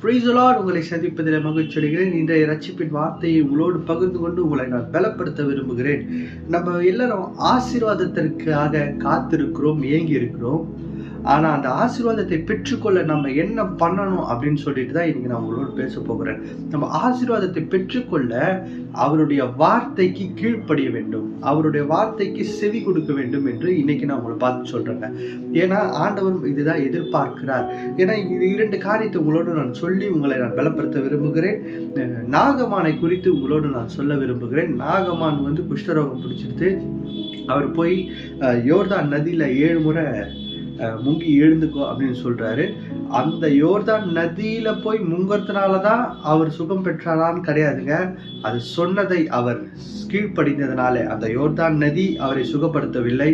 Praise the Lord. உங்களை சந்திப்பதில் மகிழ்ச்சி அடைகிறேன். இன்றைய ரட்சிப்பின் வார்த்தையை உங்களோடு பகிர்ந்து கொண்டு உங்களை நான் பலப்படுத்த விரும்புகிறேன். நம்ம எல்லாரும் ஆசீர்வாதத்திற்காக காத்திருக்கிறோம், ஏங்கி இருக்கிறோம். ஆனா அந்த ஆசீர்வாதத்தை பெற்றுக்கொள்ள நம்ம என்ன பண்ணணும் அப்படின்னு சொல்லிட்டு தான் இன்னைக்கு நான் உங்களோடு பேச போகிறேன். நம்ம ஆசீர்வாதத்தை பெற்றுக்கொள்ள அவருடைய வார்த்தைக்கு கீழ்ப்படிய வேண்டும், அவருடைய வார்த்தைக்கு செவி கொடுக்க வேண்டும் என்று இன்னைக்கு நான் உங்களை பார்த்து சொல்றேங்க. ஏன்னா ஆண்டவர் இதுதான் எதிர்பார்க்கிறார். ஏன்னா இது இரண்டு காரியத்தை உங்களோடு நான் சொல்லி உங்களை நான் பலப்படுத்த விரும்புகிறேன். நாகமானை குறித்து உங்களோடு நான் சொல்ல விரும்புகிறேன். நாகமான் குஷ்டரோகம் பிடிச்சிருது. அவர் போய் யோர்தான் நதியில 7 முறை முங்கி எழுந்துக்கோ அப்படின்னு சொல்றாரு. அந்த யோர்தான் நதியில போய் முங்கறதுனாலதான் அவர் சுகம் பெற்றாரான்னு கிடையாதுங்க. அது சொன்னதை அவர் கீழ்ப்படிந்ததுனால அந்த யோர்தான் நதி அவரை சுகப்படுத்தவில்லை.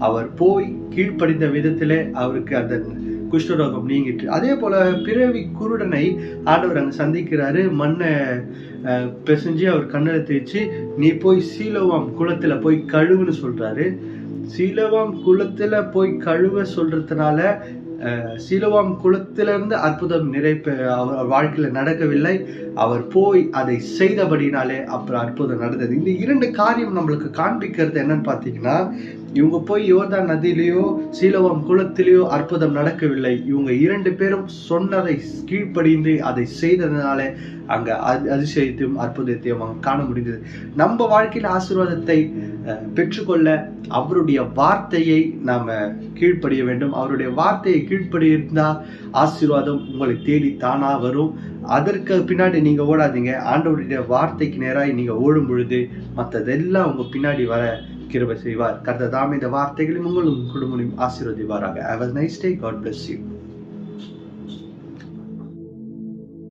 அவர் போய் கீழ்ப்படிந்த விதத்திலே அவருக்கு அந்த குஷ்டரோகம் நீங்கிட்டு. அதே போல பிறவி குருடனை ஆண்டவர் அங்க சந்திக்கிறாரு. மண்ணை பிசைஞ்சு அவர் கண்ணில் தேய்ச்சி நீ போய் சீலோவாம் குளத்துல போய் கழுவுன்னு சொல்றாரு. சீலோவாம் குளத்துல போய் கழுவ சொல்றதுனால சீலோவாம் குளத்திலிருந்து அற்புதம் அவர் வாழ்க்கையில நடக்கவில்லை. அவர் போய் அதை செய்தபடினாலே அப்புறம் அற்புதம் நடந்தது. இந்த 2 காரியம் நம்மளுக்கு காண்பிக்கிறது என்னன்னு பாத்தீங்கன்னா, இவங்க போய் யோர்தான் நதியிலேயோ சீலோவாம் குளத்திலேயோ அற்புதம் நடக்கவில்லை. இவங்க 2 பேரும் சொன்னதை கீழ்ப்படிந்து அதை செய்ததுனால அங்க அதிசயத்தையும் அற்புதத்தையும் அவங்க காண முடிந்தது. நம்ம வாழ்க்கையில ஆசீர்வாதத்தை பெற்றுக்கொள்ள அவருடைய வார்த்தையை நாம கீழ்ப்படிய வேண்டும். அவருடைய வார்த்தையை கீழ்ப்படியிருந்தா ஆசீர்வாதம் உங்களை தேடி தானா வரும். அதற்கு பின்னாடி நீங்க ஓடாதீங்க. ஆண்டவருடைய வார்த்தைக்கு நேராக நீங்க ஓடும் பொழுது மற்றதெல்லாம் உங்க பின்னாடி வர கிருபை செய்வார். கர்த்தர் தாமே இந்த வார்த்தைகளையும் உங்களும் குடும்பமும் ஆசீர்வதிப்பாராக. Have a nice day. God bless you.